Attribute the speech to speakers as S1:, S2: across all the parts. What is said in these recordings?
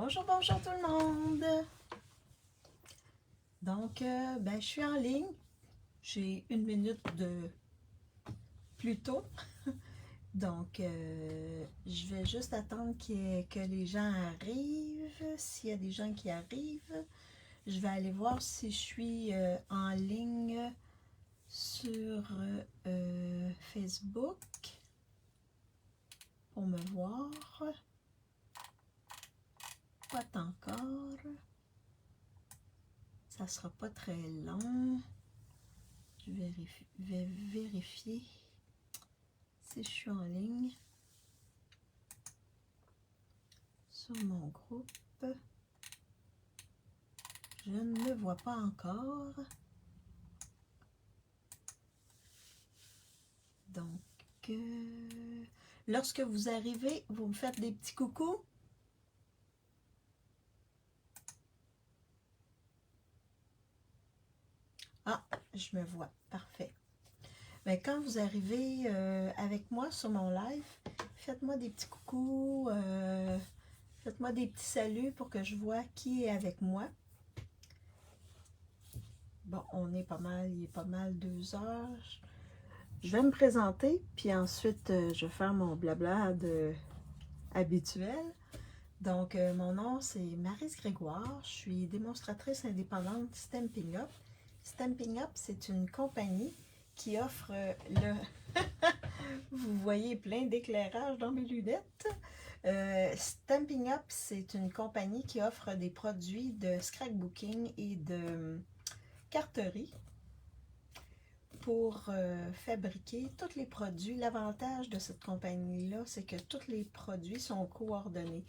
S1: Bonjour, bonjour tout le monde! Donc, je suis en ligne. J'ai 1 minute de plus tôt. Donc, je vais juste attendre que les gens arrivent. S'il y a des gens qui arrivent, je vais aller voir si je suis en ligne sur Facebook pour me voir. Pas encore. Ça sera pas très long. Je vais vérifier si je suis en ligne sur mon groupe. Je ne le vois pas encore. Donc, lorsque vous arrivez, vous me faites des petits coucous. Ah, je me vois. Parfait. Mais quand vous arrivez avec moi sur mon live, faites-moi des petits coucous. Faites-moi des petits saluts pour que je vois qui est avec moi. Bon, il est pas mal 2 heures. Je vais me présenter, puis ensuite, je vais faire mon blabla habituel. Donc, mon nom, c'est Maryse Grégoire. Je suis démonstratrice indépendante Stampin' Up. Stampin' Up, c'est une compagnie qui offre le... Vous voyez plein d'éclairage dans mes lunettes. Stampin' Up, c'est une compagnie qui offre des produits de scrapbooking et de carterie pour fabriquer tous les produits. L'avantage de cette compagnie-là, c'est que tous les produits sont coordonnés.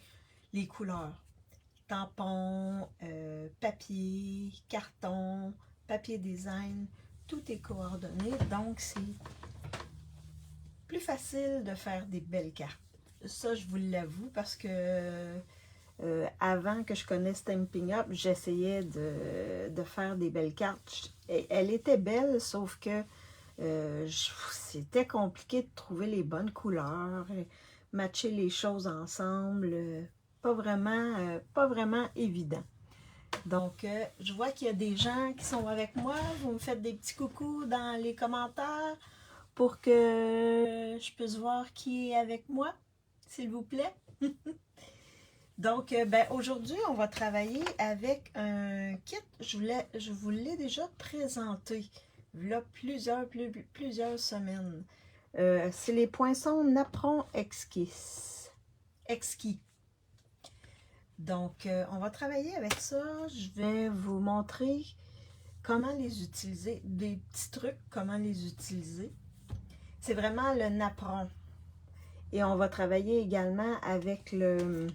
S1: Les couleurs, tampons, papier, carton, papier design, tout est coordonné. Donc, c'est plus facile de faire des belles cartes. Ça, je vous l'avoue parce que avant que je connaisse Stampin' Up, j'essayais de faire des belles cartes. Elle était belle, sauf que c'était compliqué de trouver les bonnes couleurs, matcher les choses ensemble, pas vraiment évident. Donc, je vois qu'il y a des gens qui sont avec moi. Vous me faites des petits coucous dans les commentaires pour que je puisse voir qui est avec moi, s'il vous plaît. Donc, aujourd'hui, on va travailler avec un kit. Je vous l'ai déjà présenté il y a plusieurs semaines. C'est les poinçons Napron Exquis. Donc, on va travailler avec ça. Je vais vous montrer comment les utiliser, des petits trucs, comment les utiliser. C'est vraiment le napperon. Et on va travailler également avec le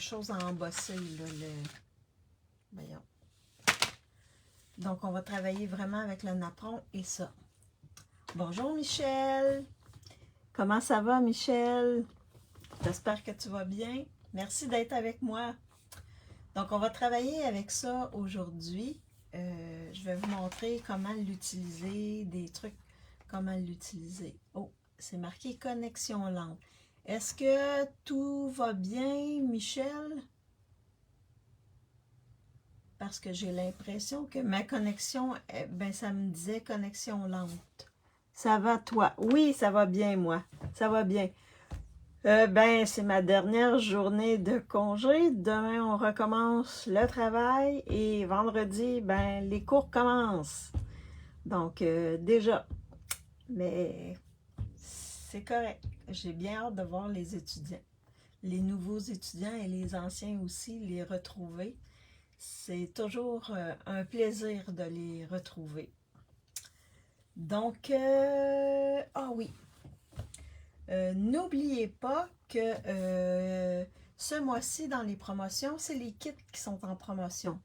S1: chose à embosser, voyons. Donc, on va travailler vraiment avec le napperon et ça. Bonjour Michel! Comment ça va Michel? J'espère que tu vas bien. Merci d'être avec moi. Donc, on va travailler avec ça aujourd'hui. Je vais vous montrer comment l'utiliser, des trucs, comment l'utiliser. Oh, c'est marqué connexion lente. Est-ce que tout va bien, Michel? Parce que j'ai l'impression que ma connexion, ça me disait connexion lente. Ça va, toi? Oui, ça va bien, moi. Ça va bien. C'est ma dernière journée de congé. Demain, on recommence le travail et vendredi, les cours commencent. Donc, déjà, mais c'est correct. J'ai bien hâte de voir les étudiants. Les nouveaux étudiants et les anciens aussi, les retrouver. C'est toujours un plaisir de les retrouver. Donc, ah oui, n'oubliez pas que ce mois-ci, dans les promotions, c'est les kits qui sont en promotion.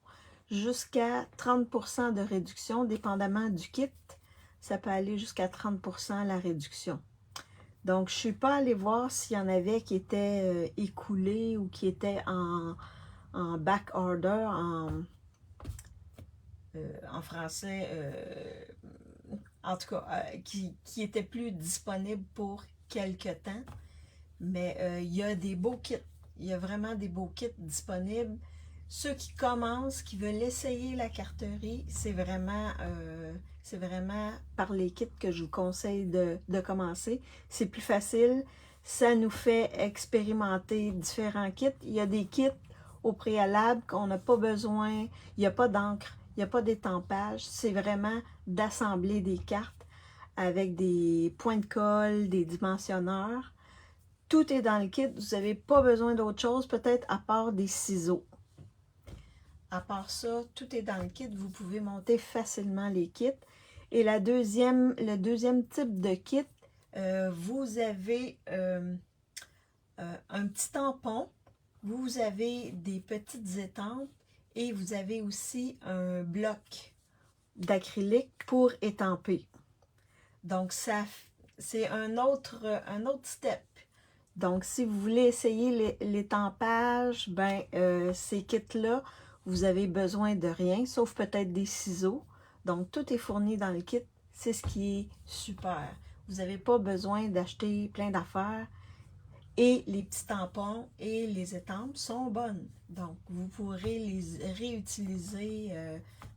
S1: Jusqu'à 30% de réduction, dépendamment du kit, ça peut aller jusqu'à 30% la réduction. Donc, je ne suis pas allée voir s'il y en avait qui étaient écoulés ou qui étaient en back order, en français, en tout cas, qui étaient plus disponibles pour quelque temps. Mais il y a des beaux kits. Il y a vraiment des beaux kits disponibles. Ceux qui commencent, qui veulent essayer la carterie, c'est vraiment par les kits que je vous conseille de commencer. C'est plus facile. Ça nous fait expérimenter différents kits. Il y a des kits au préalable qu'on n'a pas besoin. Il n'y a pas d'encre, il n'y a pas d'étampage. C'est vraiment d'assembler des cartes avec des points de colle, des dimensionneurs. Tout est dans le kit. Vous n'avez pas besoin d'autre chose, peut-être à part des ciseaux. À part ça, tout est dans le kit. Vous pouvez monter facilement les kits. Et le deuxième type de kit, vous avez un petit tampon, vous avez des petites étampes et vous avez aussi un bloc d'acrylique pour étamper. Donc, ça, c'est un autre step. Donc, si vous voulez essayer l'étampage, ben, ces kits-là, vous avez besoin de rien, sauf peut-être des ciseaux. Donc, tout est fourni dans le kit. C'est ce qui est super. Vous n'avez pas besoin d'acheter plein d'affaires. Et les petits tampons et les étampes sont bonnes. Donc, vous pourrez les réutiliser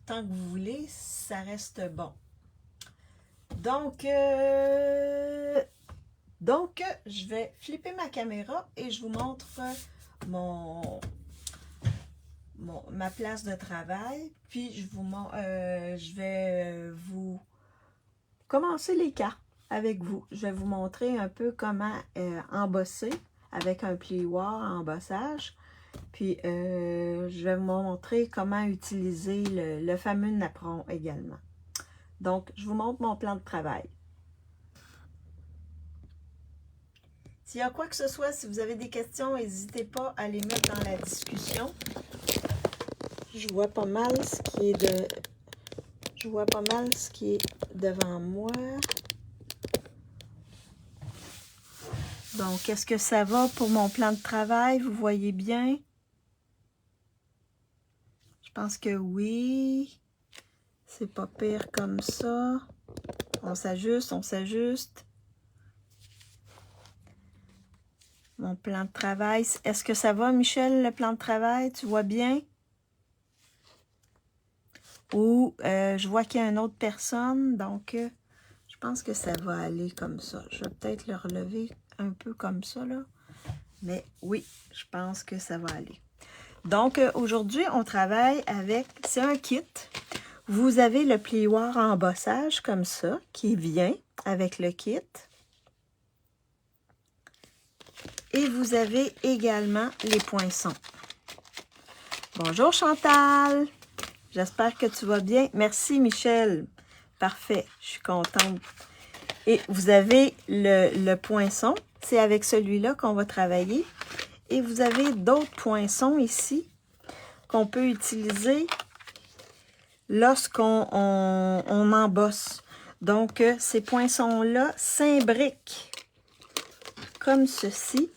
S1: tant que vous voulez. Ça reste bon. Donc, je vais flipper ma caméra et je vous montre ma place de travail. Puis, je vais vous commencer les cartes avec vous. Je vais vous montrer un peu comment embosser avec un plioir à embossage. Puis, je vais vous montrer comment utiliser le fameux napperon également. Donc, je vous montre mon plan de travail. S'il y a quoi que ce soit, si vous avez des questions, n'hésitez pas à les mettre dans la discussion. Je vois pas mal ce qui est devant moi. Donc, est-ce que ça va pour mon plan de travail? Vous voyez bien? Je pense que oui. C'est pas pire comme ça. On s'ajuste, on s'ajuste. Mon plan de travail. Est-ce que ça va, Michel, le plan de travail? Tu vois bien? Ou je vois qu'il y a une autre personne, donc je pense que ça va aller comme ça. Je vais peut-être le relever un peu comme ça, là. Mais oui, je pense que ça va aller. Donc, aujourd'hui, on travaille avec... C'est un kit. Vous avez le plioir à embossage comme ça, qui vient avec le kit. Et vous avez également les poinçons. Bonjour Chantal! J'espère que tu vas bien. Merci Michel. Parfait, je suis contente. Et vous avez le poinçon. C'est avec celui-là qu'on va travailler. Et vous avez d'autres poinçons ici qu'on peut utiliser lorsqu'on embosse. Donc, ces poinçons-là s'imbriquent comme ceci.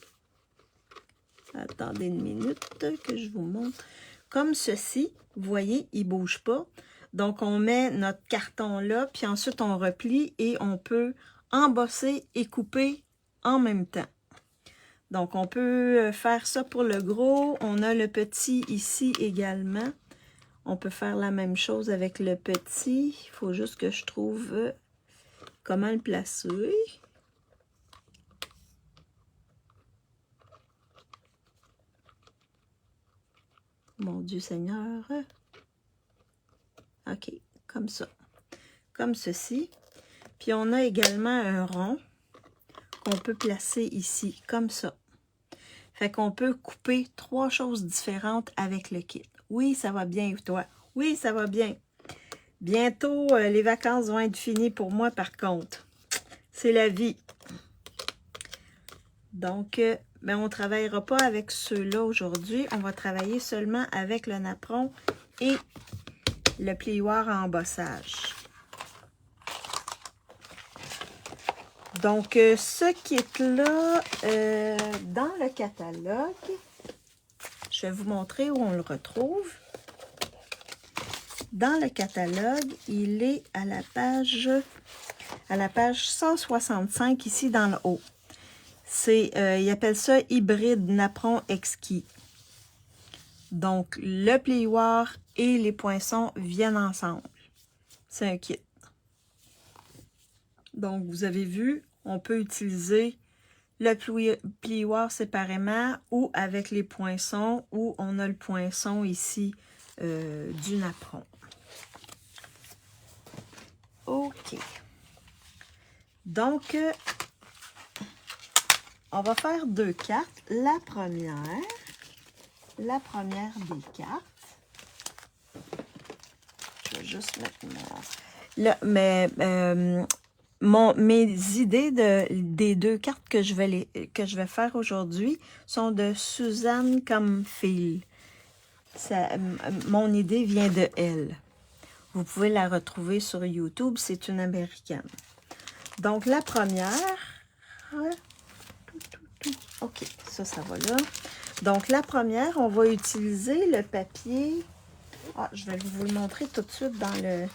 S1: Attendez une minute que je vous montre. Comme ceci. Vous voyez, il ne bouge pas. Donc, on met notre carton là, puis ensuite, on replie et on peut embosser et couper en même temps. Donc, on peut faire ça pour le gros. On a le petit ici également. On peut faire la même chose avec le petit. Il faut juste que je trouve comment le placer. Mon Dieu Seigneur. OK, comme ça. Comme ceci. Puis on a également un rond qu'on peut placer ici, comme ça. Fait qu'on peut couper 3 choses différentes avec le kit. Oui, ça va bien, toi. Oui, ça va bien. Bientôt, les vacances vont être finies pour moi, par contre. C'est la vie. Donc, ben, on ne travaillera pas avec ceux-là aujourd'hui. On va travailler seulement avec le napperon et le plioir à embossage. Donc, ce kit-là, dans le catalogue, je vais vous montrer où on le retrouve. Dans le catalogue, il est à la page 165, ici dans le haut. Ils appellent ça hybride napperon exquis. Donc, le plioir et les poinçons viennent ensemble. C'est un kit. Donc, vous avez vu, on peut utiliser le plioir séparément ou avec les poinçons, ou on a le poinçon ici du napperon. OK. Donc, on va faire 2 cartes. La première des cartes. Je vais juste mettre mes idées des 2 cartes que je vais faire aujourd'hui sont de Suzanne Comfield. Mon idée vient de elle. Vous pouvez la retrouver sur YouTube, c'est une Américaine. Donc la première, OK, ça va là. Donc la première, on va utiliser le papier. Je vais vous le montrer tout de suite dans le...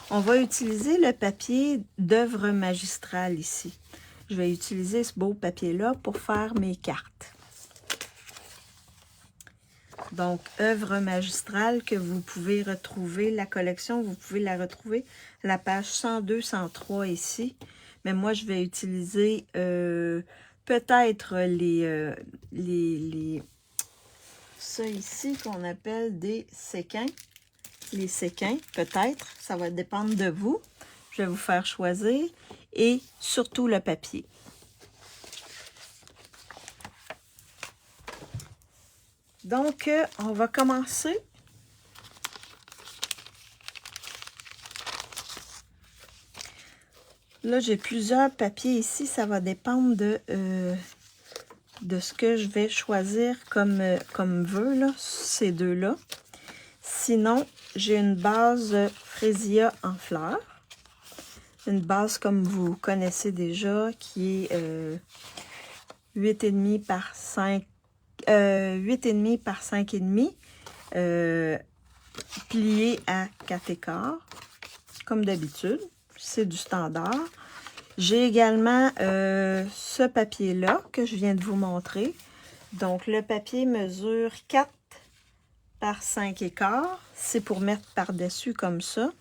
S1: On va utiliser le papier d'œuvre magistrale ici. Je vais utiliser ce beau papier-là pour faire mes cartes. Donc, œuvre magistrale que vous pouvez retrouver, la collection, vous pouvez la retrouver à la page 102-103 ici. Mais moi, je vais utiliser peut-être ça ici qu'on appelle des séquins. Les séquins, peut-être, ça va dépendre de vous. Je vais vous faire choisir. Et surtout le papier. Donc, on va commencer. Là, j'ai plusieurs papiers ici. Ça va dépendre de ce que je vais choisir comme vœu, là, ces deux-là. Sinon, j'ai une base Frésia en fleurs. Une base comme vous connaissez déjà, qui est 8,5 par 5. 8,5 par 5,5, plié à 4 écarts, comme d'habitude. C'est du standard. J'ai également ce papier-là que je viens de vous montrer. Donc, le papier mesure 4 par 5 écarts. C'est pour mettre par-dessus comme ça.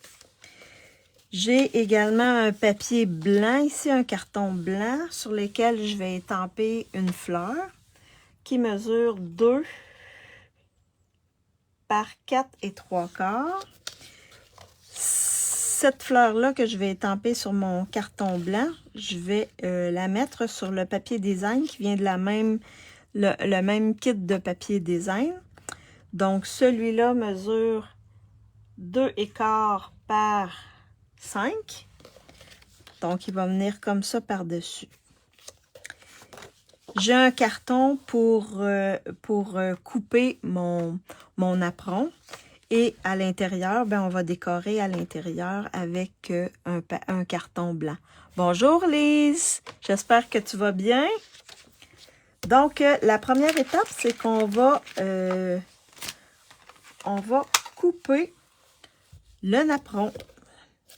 S1: J'ai également un papier blanc, ici un carton blanc, sur lequel je vais étamper une fleur qui mesure 2 par 4 et 3/4. Cette fleur-là que je vais étamper sur mon carton blanc, je vais la mettre sur le papier design qui vient de le même kit de papier design. Donc, celui-là mesure 2,25 par 5. Donc, il va venir comme ça par-dessus. J'ai un carton pour couper mon napperon. Et à l'intérieur, on va décorer à l'intérieur avec un carton blanc. Bonjour Lise, j'espère que tu vas bien. Donc, la première étape, c'est qu'on va couper le napperon.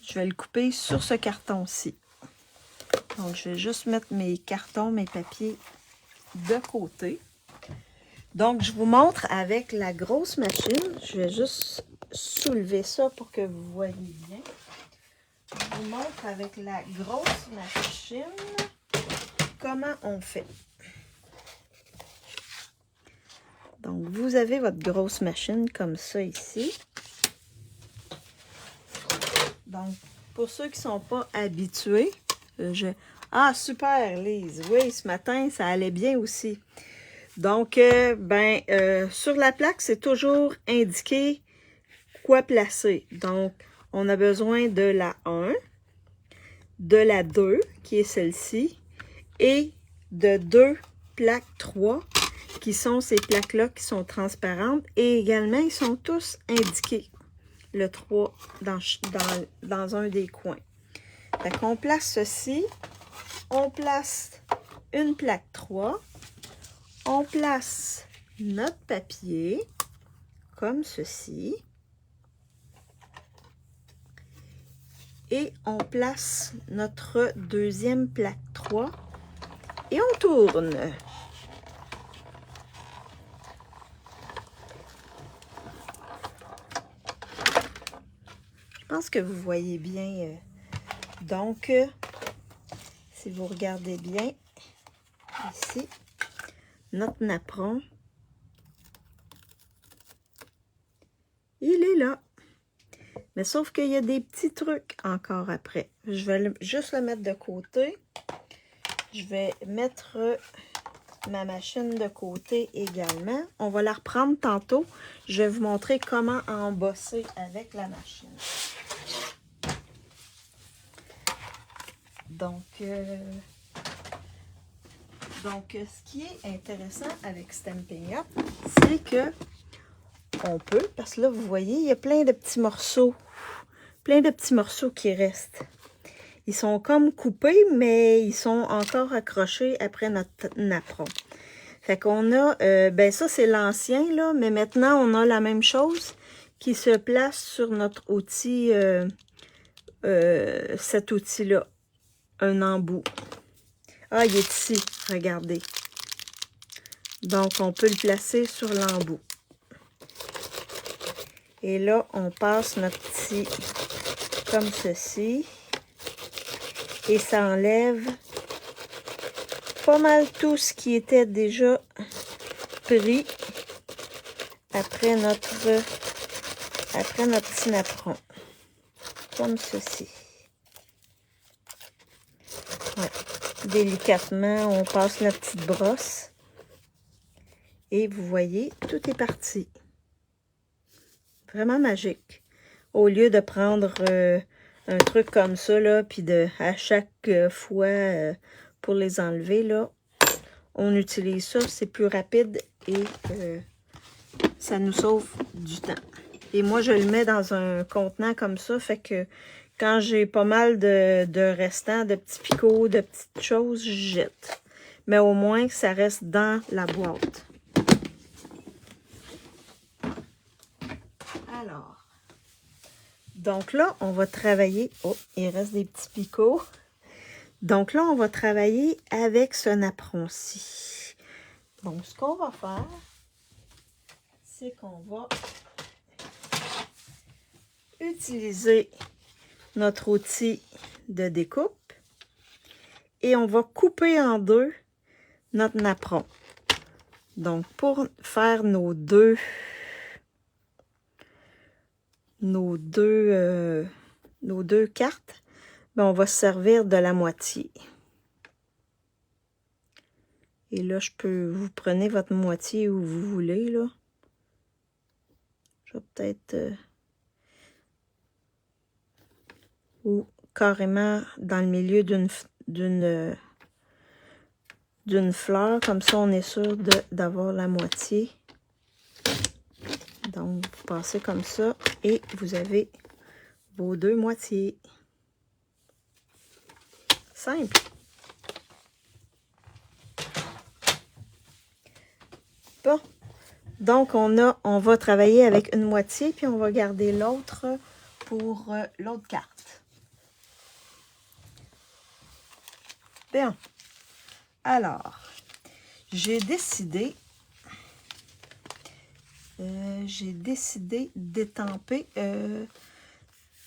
S1: Je vais le couper sur ce carton-ci. Donc, je vais juste mettre mes cartons, mes papiers de côté. Donc, je vous montre avec la grosse machine. Je vais juste soulever ça pour que vous voyez bien. Je vous montre avec la grosse machine comment on fait. Donc, vous avez votre grosse machine comme ça ici. Donc, pour ceux qui ne sont pas habitués, Ah, super, Lise! Oui, ce matin, ça allait bien aussi. Donc, sur la plaque, c'est toujours indiqué quoi placer. Donc, on a besoin de la 1, de la 2, qui est celle-ci, et de 2 plaques 3, qui sont ces plaques-là qui sont transparentes. Et également, ils sont tous indiqués, le 3, dans un des coins. Fait qu'on place ceci, on place une plaque 3, on place notre papier, comme ceci. Et on place notre deuxième plaque 3 Et on tourne. Je pense que vous voyez bien. Donc, si vous regardez bien, ici, notre napperon, il est là. Mais sauf qu'il y a des petits trucs encore après. Je vais juste le mettre de côté. Je vais mettre ma machine de côté également. On va la reprendre tantôt. Je vais vous montrer comment embosser avec la machine. Donc, ce qui est intéressant avec Stampin' Up, c'est que on peut, parce que là, vous voyez, il y a plein de petits morceaux. Plein de petits morceaux qui restent. Ils sont comme coupés, mais ils sont encore accrochés après notre napperon. Fait qu'on a, ben ça c'est l'ancien, là, mais maintenant on a la même chose qui se place sur notre outil, cet outil-là, un embout. Ah, il est ici, regardez. Donc, on peut le placer sur l'embout. Et là, on passe notre petit comme ceci. Et ça enlève pas mal tout ce qui était déjà pris après notre petit napperon. Comme ceci. Ouais. Délicatement, on passe notre petite brosse. Et vous voyez, tout est parti. Vraiment magique. Au lieu de prendre un truc comme ça, là, puis à chaque fois pour les enlever, là, on utilise ça. C'est plus rapide et ça nous sauve du temps. Et moi, je le mets dans un contenant comme ça, fait que quand j'ai pas mal de restants, de petits picots, de petites choses, je jette. Mais au moins que ça reste dans la boîte. Alors, donc là, on va travailler... Oh, il reste des petits picots. Donc là, on va travailler avec ce napperon-ci. Donc, ce qu'on va faire, c'est qu'on va utiliser notre outil de découpe et on va couper en deux notre napperon. Donc, pour faire nos deux cartes, ben, on va se servir de la moitié. Et là, vous prenez votre moitié où vous voulez, là. Je vais peut-être... ou carrément dans le milieu d'une fleur. Comme ça, on est sûr d'avoir la moitié. Donc, vous passez comme ça et vous avez vos deux moitiés. Simple. Bon. Donc, on va travailler avec une moitié, puis on va garder l'autre pour l'autre carte. Bien. Alors, j'ai décidé d'étamper. Je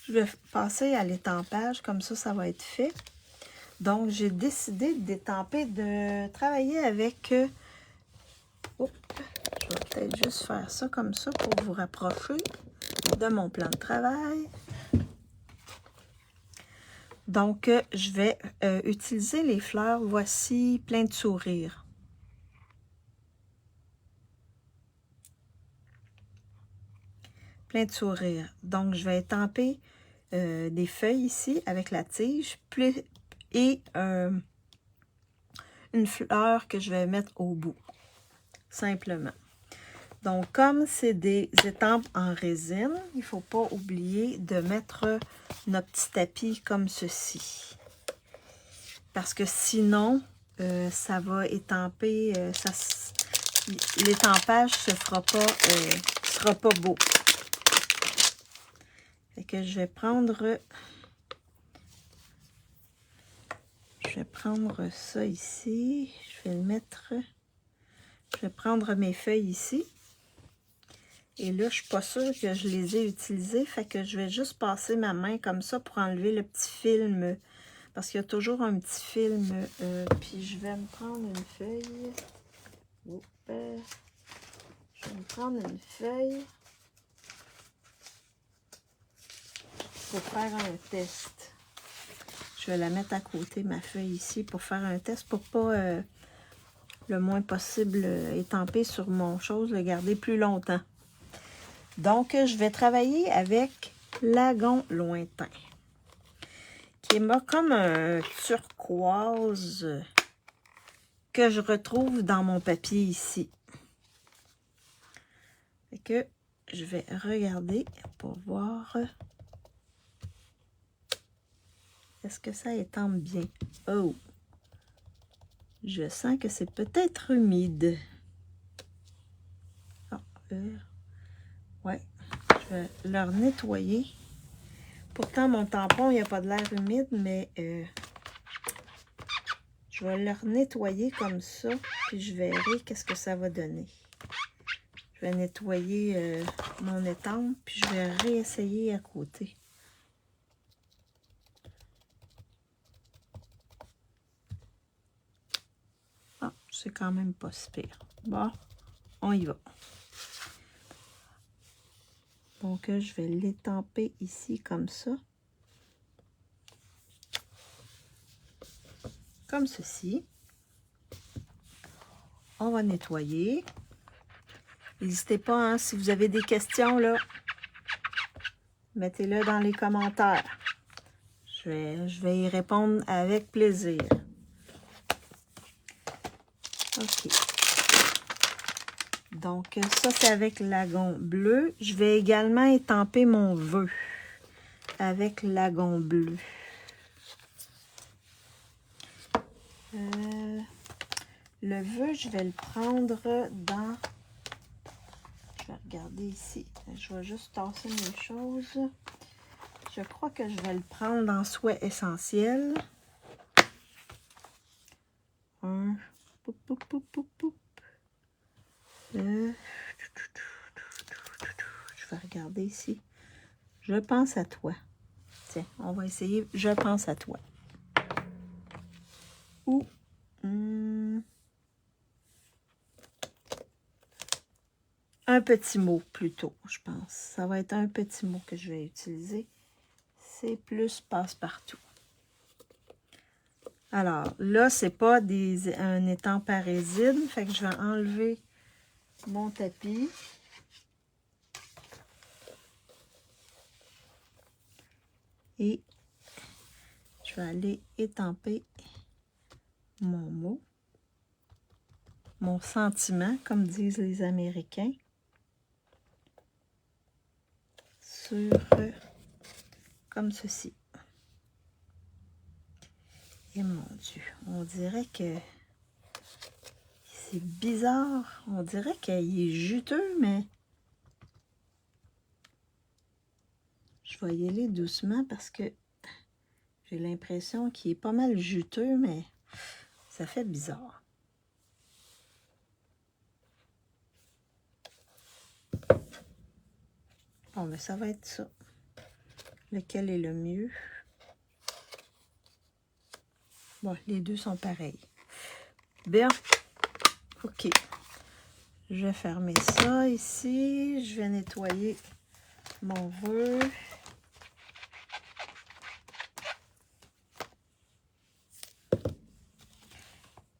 S1: vais passer à l'étampage, comme ça va être fait. Donc, j'ai décidé d'étamper, de travailler avec... Oups, je vais peut-être juste faire ça comme ça pour vous rapprocher de mon plan de travail. Donc, je vais utiliser les fleurs. Voici plein de sourires. Plein de sourires. Donc, je vais étamper des feuilles ici avec la tige et une fleur que je vais mettre au bout. Simplement. Donc, comme c'est des étampes en résine, il ne faut pas oublier de mettre notre petit tapis comme ceci. Parce que sinon, ça va étamper, l'étampage ne sera pas beau. Fait que je vais prendre Je vais prendre ça ici. Je vais le mettre... Je vais prendre mes feuilles ici. Et là, je ne suis pas sûre que je les ai utilisées. Fait que je vais juste passer ma main comme ça pour enlever le petit film. Parce qu'il y a toujours un petit film. Puis je vais me prendre une feuille. Oups. Je vais me prendre une feuille pour faire un test. Je vais la mettre à côté, ma feuille ici, pour faire un test, pour pas le moins possible étamper sur mon chose, le garder plus longtemps. Donc, je vais travailler avec Lagon Lointain, qui est comme un turquoise que je retrouve dans mon papier ici. Fait que je vais regarder pour voir est-ce que ça étampe bien. Oh! Je sens que c'est peut-être humide. Oh, ouais, je vais leur nettoyer. Pourtant, mon tampon, il n'y a pas de l'air humide, mais je vais leur nettoyer comme ça, puis je verrai qu'est-ce que ça va donner. Je vais nettoyer mon étampe, puis je vais réessayer à côté. Ah, c'est quand même pas si pire. Bon, on y va. Donc, je vais l'étamper ici comme ça. Comme ceci. On va nettoyer. N'hésitez pas, hein, si vous avez des questions, là, mettez-le dans les commentaires. Je vais y répondre avec plaisir. OK. Donc, ça, c'est avec Lagon bleu. Je vais également étamper mon vœu avec Lagon bleu. Le vœu, je vais le prendre dans... Je vais regarder ici. Je vais juste tasser mes choses. Je crois que je vais le prendre en soie essentielle. Un... Poup, poup, poup, poup, poup. Je vais regarder ici. Je pense à toi. Tiens, on va essayer. Je pense à toi. Ou... un petit mot plutôt, je pense. Ça va être un petit mot que je vais utiliser. C'est plus passe-partout. Alors, là, c'est pas un étampe à résine. Fait que je vais enlever mon tapis. Et je vais aller étamper mon mot. Mon sentiment, comme disent les Américains. Sur, comme ceci. Et mon Dieu, on dirait que c'est bizarre. On dirait qu'il est juteux, mais je vais y aller doucement parce que j'ai l'impression qu'il est pas mal juteux, mais ça fait bizarre. Bon, mais ça va être ça. Lequel est le mieux? Bon, les deux sont pareils. Bien. OK. Je vais fermer ça ici. Je vais nettoyer mon vœu.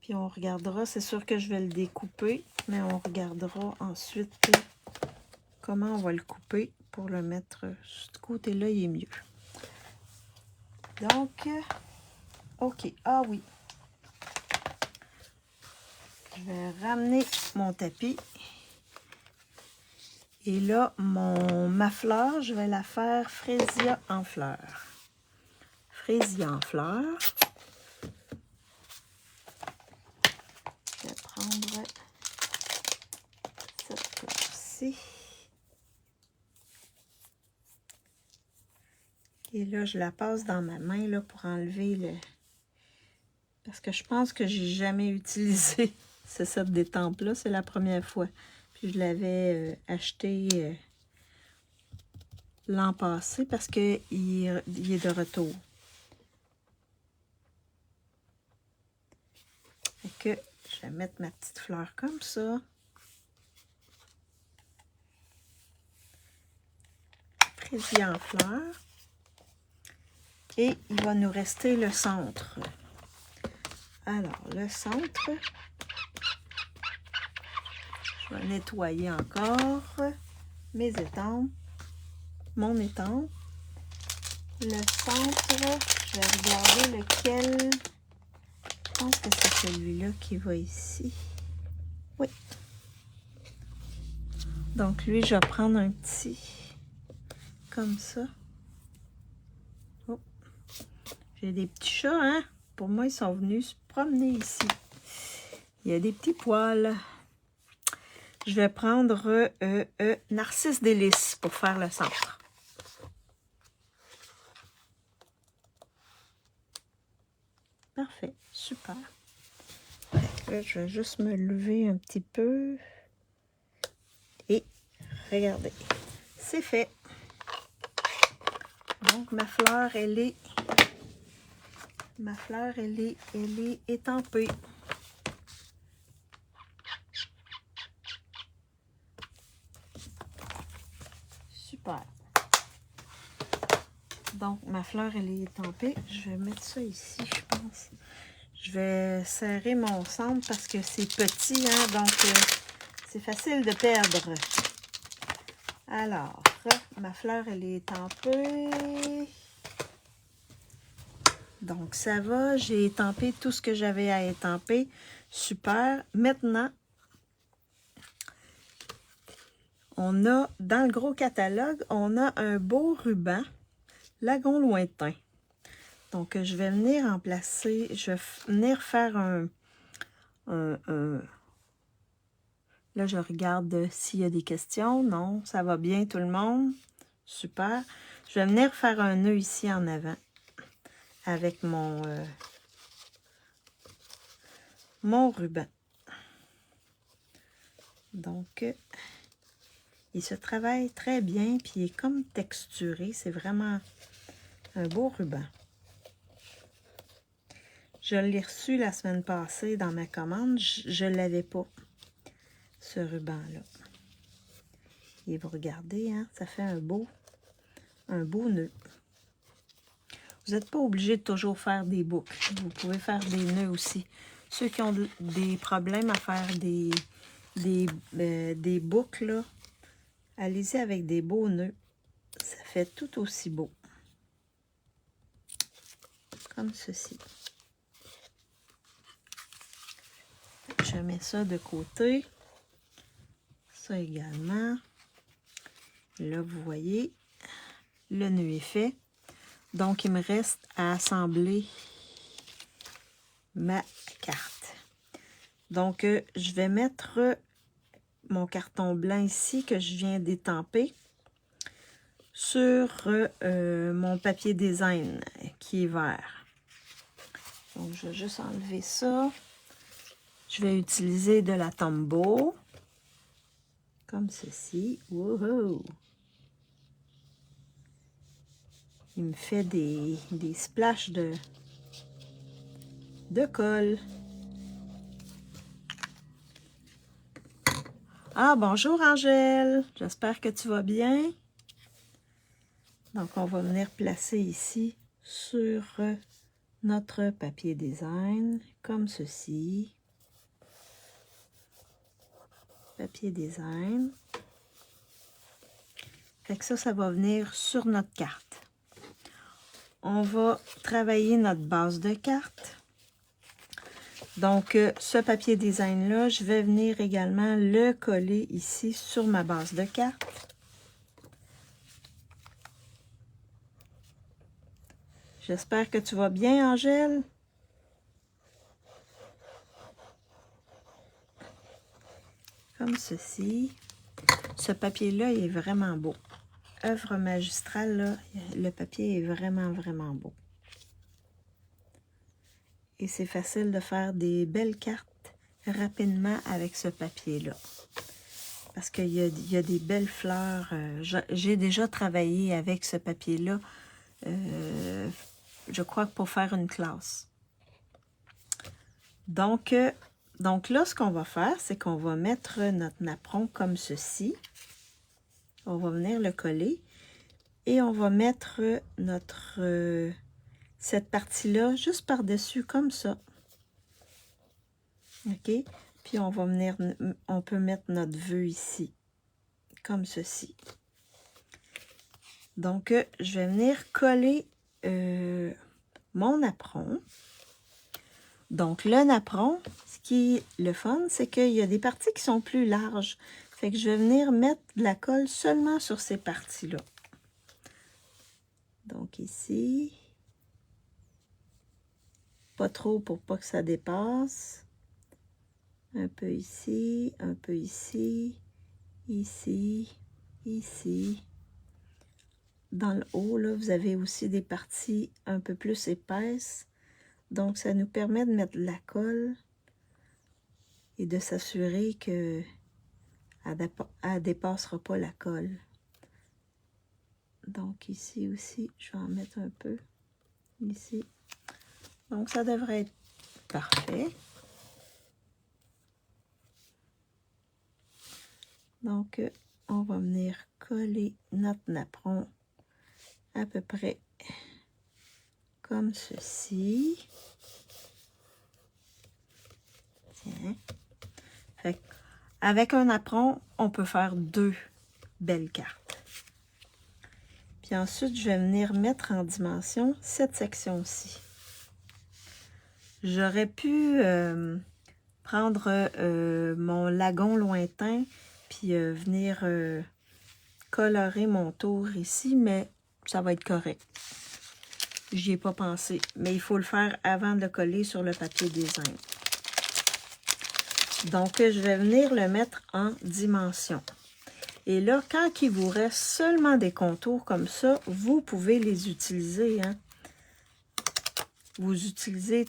S1: Puis on regardera. C'est sûr que je vais le découper, mais on regardera ensuite comment on va le couper pour le mettre ce côté-là, il est mieux. Donc, OK. Ah oui. Je vais ramener mon tapis. Et là, ma fleur, je vais la faire Frésia en fleurs. Frésia en fleurs. Je vais prendre cette fleur-ci. Et là, je la passe dans ma main là, pour enlever Parce que je pense que j'ai jamais utilisé ce set d'étampes-là. C'est la première fois. Puis je l'avais acheté l'an passé parce qu'il il est de retour. Fait que je vais mettre ma petite fleur comme ça. Précis en fleur. Et il va nous rester le centre. Alors, le centre, je vais nettoyer encore mes étampes, mon étampe. Le centre, je vais regarder lequel. Je pense que c'est celui-là qui va ici. Oui. Donc, lui, je vais prendre un petit, comme ça. Oh. J'ai des petits chats, hein? Pour moi, ils sont venus se promener ici. Il y a des petits poils. Je vais prendre Narcisse Délice pour faire le centre. Parfait, super. Là, je vais juste me lever un petit peu. Et regardez, c'est fait. Donc, ma fleur, elle est étampée. Super. Donc, ma fleur, elle est étampée. Je vais mettre ça ici, je pense. Je vais serrer mon centre parce que c'est petit, hein, donc c'est facile de perdre. Alors, ma fleur, elle est étampée. Donc, ça va. J'ai étampé tout ce que j'avais à étamper. Super. Maintenant, on a, dans le gros catalogue, on a un beau ruban Lagon Lointain. Donc, je vais venir en placer, je vais venir faire Là, je regarde s'il y a des questions. Non, ça va bien tout le monde. Super. Je vais venir faire un nœud ici en avant avec mon ruban. Donc, il se travaille très bien, puis il est comme texturé. C'est vraiment un beau ruban. Je l'ai reçu la semaine passée dans ma commande. Je ne l'avais pas, ce ruban-là. Et vous regardez, hein, ça fait un beau nœud. Vous n'êtes pas obligé de toujours faire des boucles. Vous pouvez faire des nœuds aussi. Ceux qui ont des problèmes à faire des boucles, là, allez-y avec des beaux nœuds. Ça fait tout aussi beau. Comme ceci. Je mets ça de côté. Ça également. Là, vous voyez, le nœud est fait. Donc, il me reste à assembler ma carte. Donc, je vais mettre mon carton blanc ici que je viens d'étamper sur mon papier design qui est vert. Donc, je vais juste enlever ça. Je vais utiliser de la Tombow, comme ceci. Wouhou! Il me fait des splashes de colle. Ah, bonjour Angèle! J'espère que tu vas bien. Donc, on va venir placer ici sur notre papier design, comme ceci. Papier design. Fait que ça va venir sur notre carte. On va travailler notre base de carte. Donc, ce papier design-là, je vais venir également le coller ici sur ma base de carte. J'espère que tu vas bien, Angèle. Comme ceci. Ce papier-là, il est vraiment beau. Œuvre magistrale, là, le papier est vraiment, vraiment beau. Et c'est facile de faire des belles cartes rapidement avec ce papier-là. Parce qu'il y a des belles fleurs. J'ai déjà travaillé avec ce papier-là, je crois que pour faire une classe. Donc là, ce qu'on va faire, c'est qu'on va mettre notre napperon comme ceci. On va venir le coller. Et on va mettre cette partie-là juste par-dessus, comme ça. OK? Puis on va venir, on peut mettre notre vœu ici, comme ceci. Donc, je vais venir coller mon napperon. Donc, le napperon, ce qui est le fun, c'est qu'il y a des parties qui sont plus larges. Fait que je vais venir mettre de la colle seulement sur ces parties-là. Donc, ici. Pas trop pour pas que ça dépasse. Un peu ici, ici, ici. Dans le haut, là, vous avez aussi des parties un peu plus épaisses. Donc, ça nous permet de mettre de la colle et de s'assurer que elle ne dépassera pas la colle. Donc, ici aussi, je vais en mettre un peu. Ici. Donc, ça devrait être parfait. Donc, on va venir coller notre napperon à peu près comme ceci. Tiens. Fait avec un napperon, on peut faire 2 belles cartes. Puis ensuite, je vais venir mettre en dimension cette section-ci. J'aurais pu prendre mon lagon lointain puis venir colorer mon tour ici, mais ça va être correct. J'y ai pas pensé, mais il faut le faire avant de le coller sur le papier design. Donc, je vais venir le mettre en dimension. Et là, quand il vous reste seulement des contours comme ça, vous pouvez les utiliser. Hein? Vous utilisez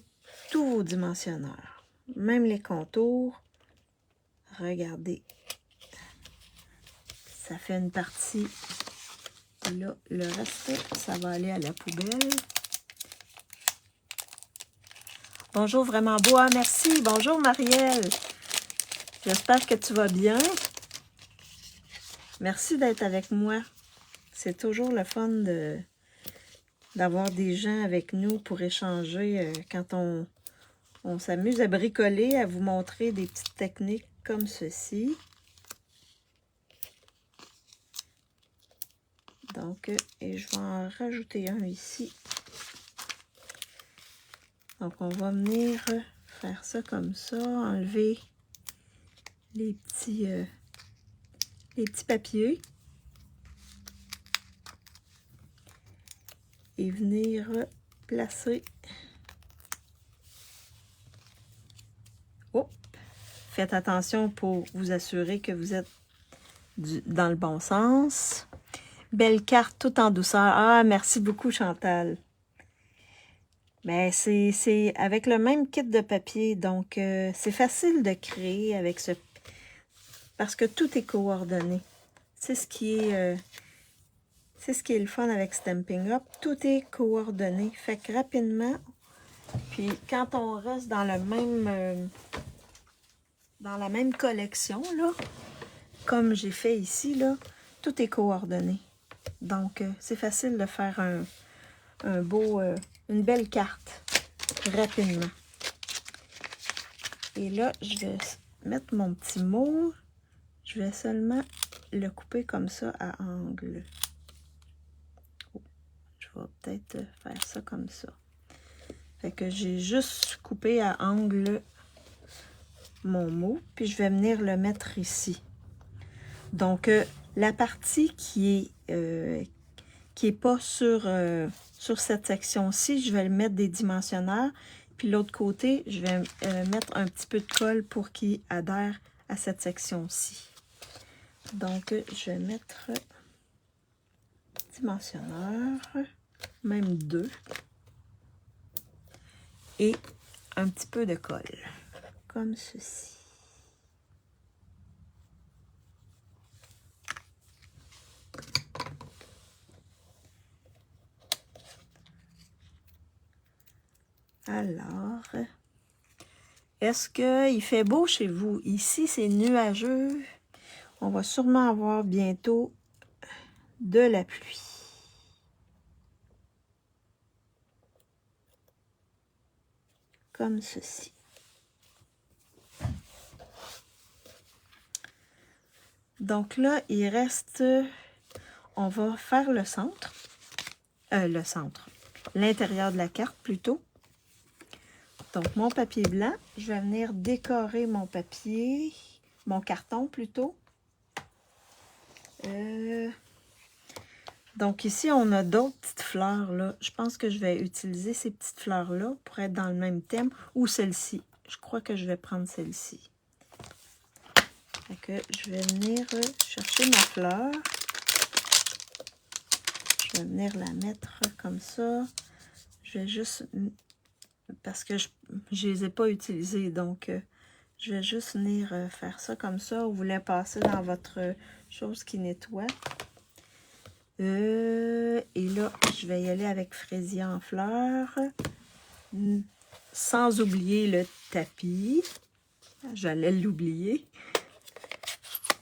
S1: tous vos dimensionneurs. Même les contours. Regardez. Ça fait une partie. Là, le reste, ça va aller à la poubelle. Bonjour, vraiment beau. Ah, merci. Bonjour, Marielle. J'espère que tu vas bien. Merci d'être avec moi. C'est toujours le fun d'avoir des gens avec nous pour échanger quand on s'amuse à bricoler, à vous montrer des petites techniques comme ceci. Donc, et je vais en rajouter un ici. Donc, on va venir faire ça comme ça, enlever les petits papiers. Et venir placer. Oh! Faites attention pour vous assurer que vous êtes dans le bon sens. Belle carte, tout en douceur. Ah, merci beaucoup, Chantal. Mais c'est avec le même kit de papier, donc c'est facile de créer avec ce... Parce que tout est coordonné. C'est ce qui est... c'est ce qui est le fun avec Stampin' Up. Tout est coordonné. Fait que rapidement, puis quand on reste dans le même... dans la même collection, là, comme j'ai fait ici, là, tout est coordonné. Donc, c'est facile de faire un beau, une belle carte rapidement. Et là, je vais mettre mon petit mot. Je vais seulement le couper comme ça à angle. Oh, je vais peut-être faire ça comme ça. Fait que j'ai juste coupé à angle mon mot, puis je vais venir le mettre ici. Donc, la partie qui est pas sur cette section-ci, je vais le mettre des dimensionnaires. Puis l'autre côté, je vais mettre un petit peu de colle pour qu'il adhère à cette section-ci. Donc, je vais mettre dimensionneur, même 2. Et un petit peu de colle, comme ceci. Alors, est-ce qu'il fait beau chez vous? Ici, c'est nuageux. On va sûrement avoir bientôt de la pluie. Comme ceci. Donc là, il reste... On va faire le centre. L'intérieur de la carte plutôt. Donc, mon papier blanc, je vais venir décorer mon papier, mon carton plutôt. Donc, ici, on a d'autres petites fleurs, là. Je pense que je vais utiliser ces petites fleurs-là pour être dans le même thème, ou celle-ci. Je crois que je vais prendre celle-ci. Fait que je vais venir chercher ma fleur. Je vais venir la mettre comme ça. Je vais juste... Parce que je ne les ai pas utilisées, donc je vais juste venir faire ça comme ça. Vous voulez passer dans votre chose qui nettoie. Et là, je vais y aller avec fraisier en fleurs. Sans oublier le tapis. J'allais l'oublier.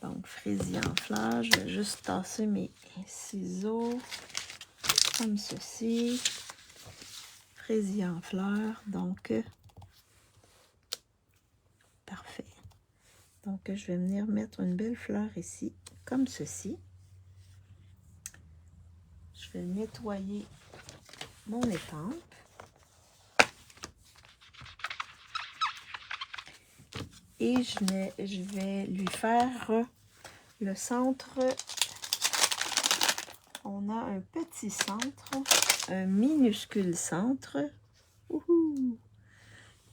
S1: Donc, fraisier en fleurs. Je vais juste tasser mes ciseaux comme ceci. Fraisier en fleurs, donc parfait. Donc je vais venir mettre une belle fleur ici, comme ceci. Je vais nettoyer mon étampe. Et je vais lui faire le centre. On a un petit centre, un minuscule centre,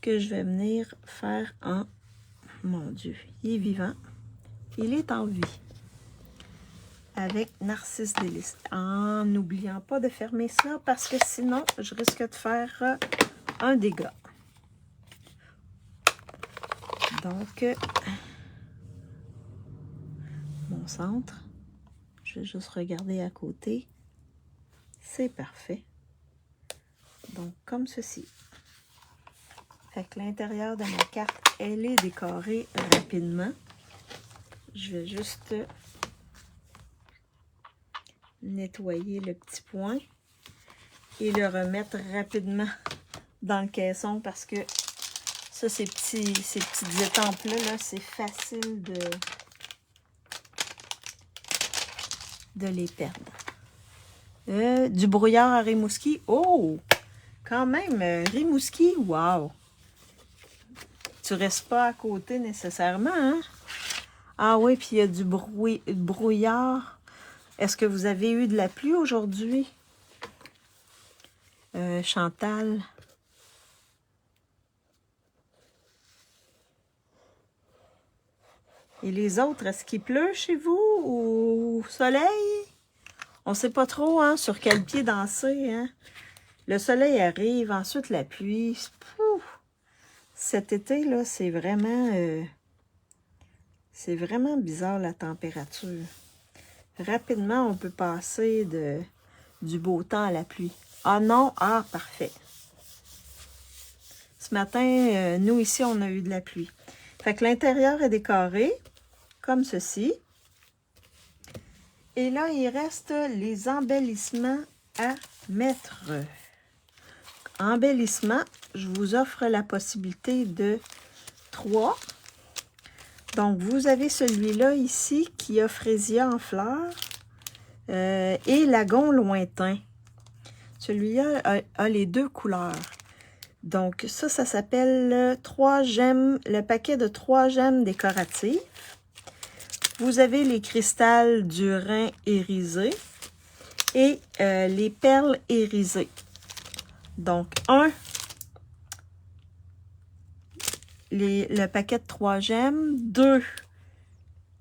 S1: que je vais venir faire en... Mon Dieu, il est vivant. Il est en vie. Avec Narcisse Délice. En n'oubliant pas de fermer ça, parce que sinon, je risque de faire un dégât. Donc, mon centre. Je vais juste regarder à côté. C'est parfait. Donc, comme ceci. Fait que l'intérieur de ma carte, elle est décorée rapidement. Je vais juste nettoyer le petit point et le remettre rapidement dans le caisson parce que ça, ces petites étampes-là, là, c'est facile de les perdre. Du brouillard à Rimouski. Oh! Quand même, Rimouski, wow! Tu restes pas à côté nécessairement, hein? Ah oui, puis il y a du brouillard. Est-ce que vous avez eu de la pluie aujourd'hui? Chantal? Et les autres, est-ce qu'il pleut chez vous ou soleil? On ne sait pas trop, hein, sur quel pied danser, hein? Le soleil arrive, ensuite la pluie. Pouf! Cet été, là, c'est vraiment bizarre la température. Rapidement, on peut passer du beau temps à la pluie. Ah non, ah, parfait. Ce matin, nous ici, on a eu de la pluie. Fait que l'intérieur est décoré, comme ceci. Et là, il reste les embellissements à mettre. Embellissement, je vous offre la possibilité de 3. Donc, vous avez celui-là ici qui a fraisier en fleurs et lagon lointain. Celui-là a les deux couleurs. Donc, ça s'appelle 3 gemmes, le paquet de 3 gemmes décoratives. Vous avez les cristals du Rhin irisés et les perles irisées. Donc, le paquet de 3 gemmes, 2,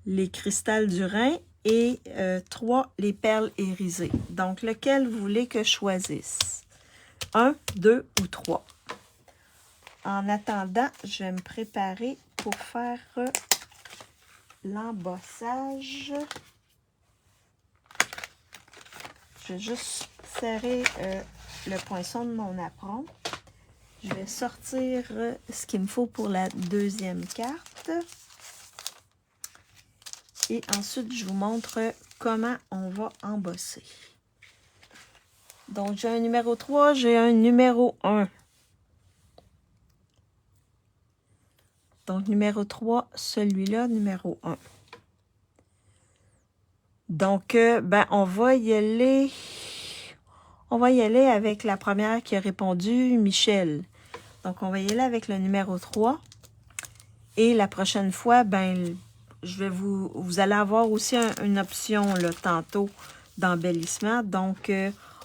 S1: les cristals du Rhin et 3, les perles irisées. Donc, lequel vous voulez que je choisisse? 1, 2 ou 3? en attendant, je vais me préparer pour faire l'embossage. Je vais juste serrer le poinçon de mon apron. Je vais sortir ce qu'il me faut pour la deuxième carte. Et ensuite, je vous montre comment on va embosser. Donc, j'ai un numéro 3, j'ai un numéro 1. Donc, numéro 3, celui-là, numéro 1. Donc, ben, on va y aller avec la première qui a répondu, Michel. Donc, on va y aller avec le numéro 3. Et la prochaine fois, ben, je vais vous allez avoir aussi une option là, tantôt d'embellissement. Donc,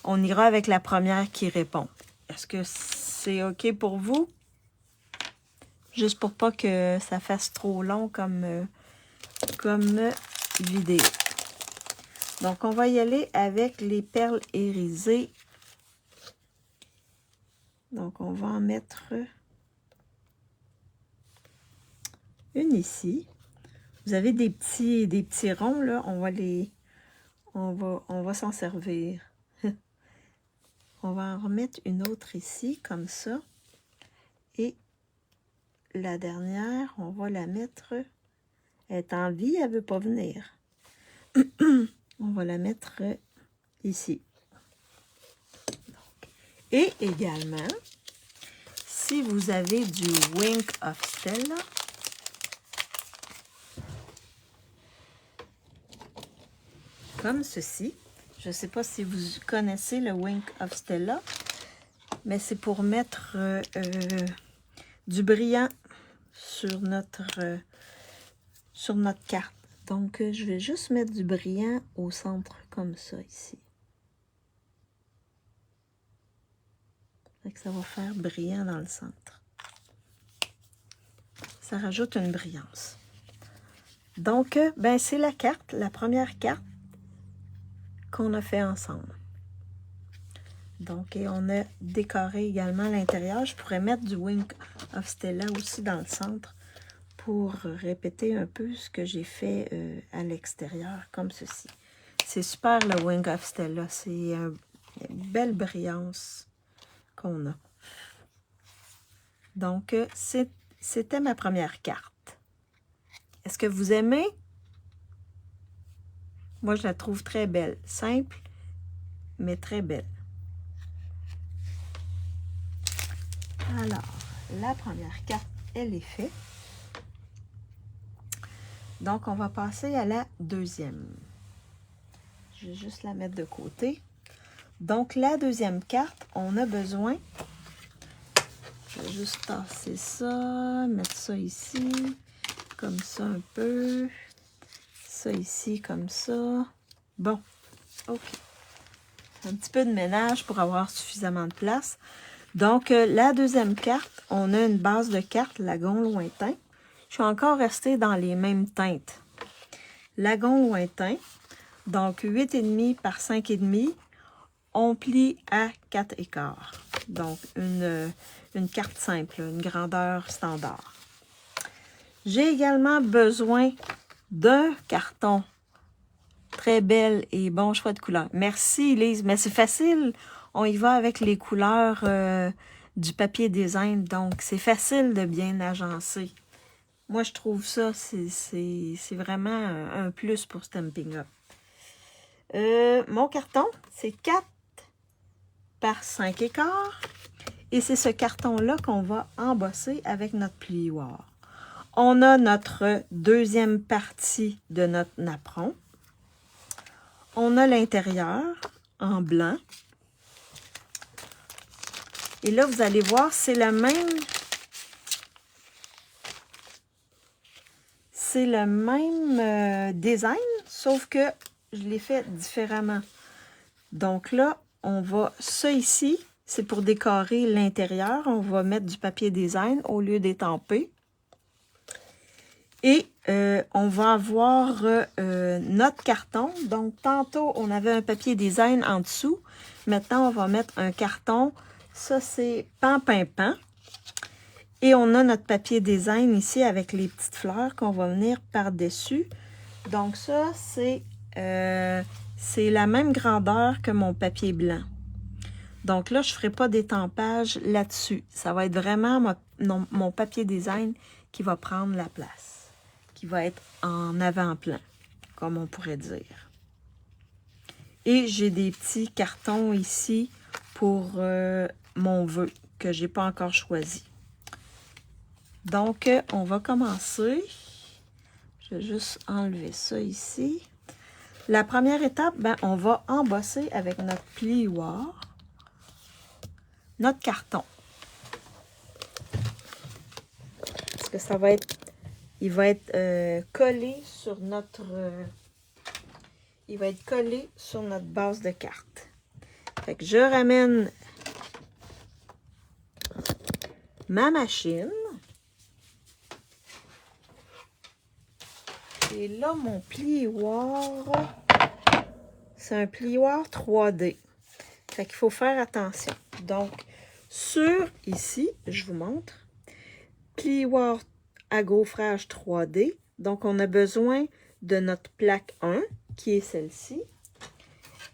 S1: on ira avec la première qui répond. Est-ce que c'est OK pour vous? Juste pour pas que ça fasse trop long comme vidéo. Donc, on va y aller avec les perles irisées. Donc, on va en mettre une ici. Vous avez des petits ronds, là. On va s'en servir. On va en remettre une autre ici, comme ça. Et la dernière, on va la mettre... Elle est en vie, elle ne veut pas venir. On va la mettre ici. Et également, si vous avez du Wink of Stella, comme ceci. Je ne sais pas si vous connaissez le Wink of Stella, mais c'est pour mettre du brillant sur notre carte. Donc, je vais juste mettre du brillant au centre comme ça ici. Ça va faire brillant dans le centre. Ça rajoute une brillance. Donc, ben, c'est la carte, la première carte qu'on a fait ensemble. Donc, et on a décoré également l'intérieur. Je pourrais mettre du Wink of Stella aussi dans le centre pour répéter un peu ce que j'ai fait à l'extérieur, comme ceci. C'est super le Wink of Stella. C'est une belle brillance qu'on a. Donc, c'était ma première carte. Est-ce que vous aimez? Moi, je la trouve très belle. Simple, mais très belle. Alors, la première carte, elle est faite. Donc, on va passer à la deuxième. Je vais juste la mettre de côté. Donc, la deuxième carte, on a besoin... Je vais juste tasser ça, mettre ça ici, comme ça un peu. Ça ici, comme ça. Bon, OK. Un petit peu de ménage pour avoir suffisamment de place. Donc, la deuxième carte, on a une base de carte Lagon Lointain. Je suis encore restée dans les mêmes teintes. Lagon Lointain, donc 8,5 par 5,5. On plie à 4,25. Donc, une carte simple, une grandeur standard. J'ai également besoin d'un carton. Très belle et bon choix de couleur. Merci, Lise. Mais c'est facile. On y va avec les couleurs du papier design. Donc, c'est facile de bien agencer. Moi, je trouve ça, c'est vraiment un plus pour Stampin' Up. Mon carton, c'est 4 par 5,25. Et c'est ce carton-là qu'on va embosser avec notre plioir. On a notre deuxième partie de notre napperon. On a l'intérieur en blanc. Et là, vous allez voir, c'est le même... C'est le même design, sauf que je l'ai fait différemment. Donc là, on va... Ça ici, c'est pour décorer l'intérieur. On va mettre du papier design au lieu d'étamper. Et on va avoir notre carton. Donc, tantôt, on avait un papier design en dessous. Maintenant, on va mettre un carton. Ça, c'est Pan Pimpant. Et on a notre papier design ici avec les petites fleurs qu'on va venir par-dessus. Donc ça, c'est la même grandeur que mon papier blanc. Donc là, je ne ferai pas d'étampage là-dessus. Ça va être vraiment mon papier design qui va prendre la place, qui va être en avant-plan, comme on pourrait dire. Et j'ai des petits cartons ici pour mon vœu que je n'ai pas encore choisi. Donc, on va commencer. Je vais juste enlever ça ici. La première étape, ben, on va embosser avec notre plioir notre carton. Parce que ça va être, il va être collé sur notre, il va être collé sur notre base de carte. Fait que je ramène ma machine. Et là, mon plioir, c'est un plioir 3D. Fait qu'il faut faire attention. Donc, ici, je vous montre, plioir à gaufrage 3D. Donc, on a besoin de notre plaque 1, qui est celle-ci.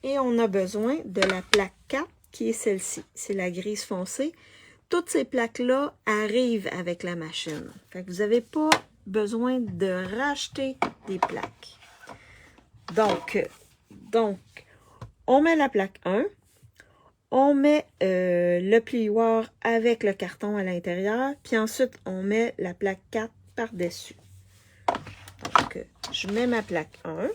S1: Et on a besoin de la plaque 4, qui est celle-ci. C'est la grise foncée. Toutes ces plaques-là arrivent avec la machine. Fait que vous n'avez pas besoin de racheter des plaques. Donc, on met la plaque 1. On met le plioir avec le carton à l'intérieur. Puis ensuite, on met la plaque 4 par-dessus. Donc, je mets ma plaque 1.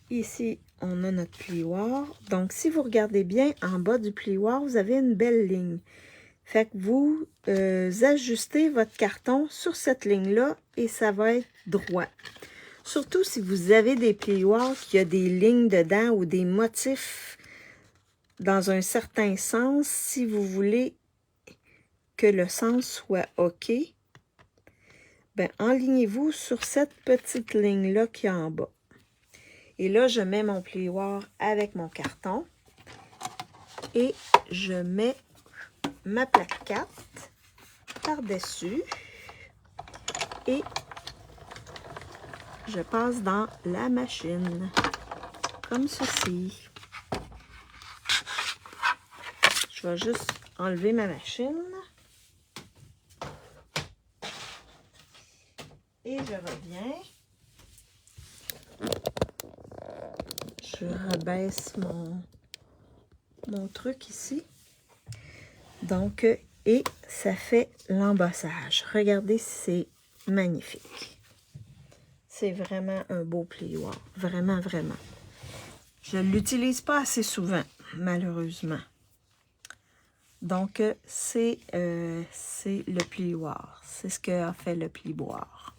S1: Ici, on a notre plioir. Donc, si vous regardez bien, en bas du plioir, vous avez une belle ligne. Fait que vous ajustez votre carton sur cette ligne-là et ça va être droit. Surtout si vous avez des plioirs qui ont des lignes dedans ou des motifs dans un certain sens, si vous voulez que le sens soit OK, ben enlignez-vous sur cette petite ligne-là qui est en bas. Et là, je mets mon plioir avec mon carton et je mets ma plaque 4 par-dessus et je passe dans la machine, comme ceci. Je vais juste enlever ma machine. Et je reviens. Je rabaisse mon truc ici. Donc, et ça fait l'embossage. Regardez, c'est magnifique. C'est vraiment un beau plioir. Vraiment, vraiment. Je ne l'utilise pas assez souvent, malheureusement. Donc, c'est le plioir. C'est ce qu'a fait le plioir.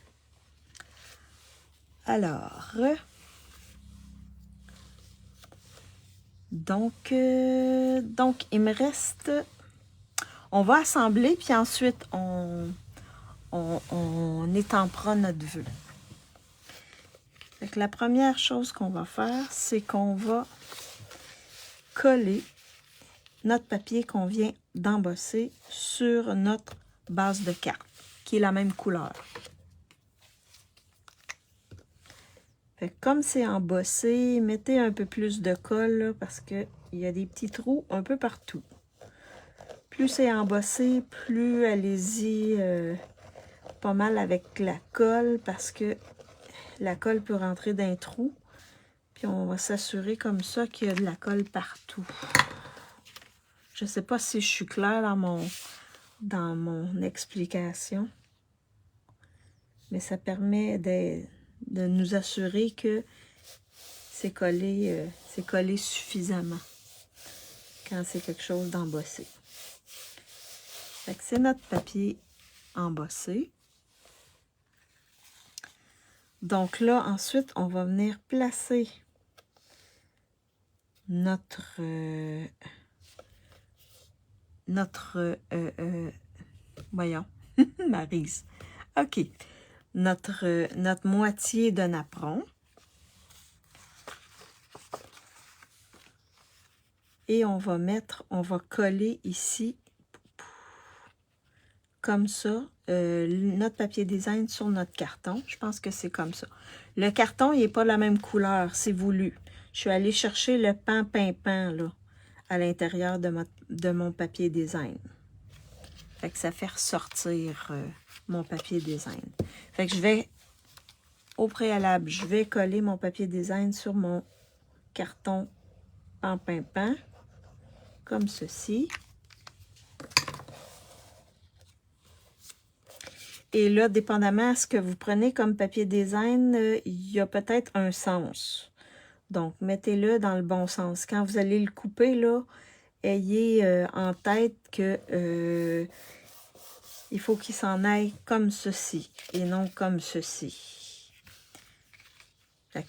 S1: Alors, donc, il me reste... On va assembler, puis ensuite, on étampera notre vœu. Donc, la première chose qu'on va faire, c'est qu'on va coller notre papier qu'on vient d'embosser sur notre base de carte, qui est la même couleur. Fait que comme c'est embossé, mettez un peu plus de colle là, parce qu'il y a des petits trous un peu partout. Plus c'est embossé, plus allez-y pas mal avec la colle parce que la colle peut rentrer dans un trou. Puis on va s'assurer comme ça qu'il y a de la colle partout. Je ne sais pas si je suis claire dans mon explication. Mais ça permet de nous assurer que c'est collé suffisamment quand c'est quelque chose d'embossé. Fait que c'est notre papier embossé. Donc là, ensuite, on va venir placer notre voyons, Maryse. OK. Notre moitié de napperon. Et on va coller ici comme ça, notre papier design sur notre carton. Je pense que c'est comme ça. Le carton, il n'est pas la même couleur, c'est voulu. Je suis allée chercher le pan là, à l'intérieur de mon papier design. Fait que ça fait ressortir mon papier design. Fait que je vais, au préalable, je vais coller mon papier design sur mon carton pan, comme ceci. Et là, dépendamment de ce que vous prenez comme papier design, il y a peut-être un sens. Donc, mettez-le dans le bon sens. Quand vous allez le couper, là, ayez en tête que il faut qu'il s'en aille comme ceci et non comme ceci.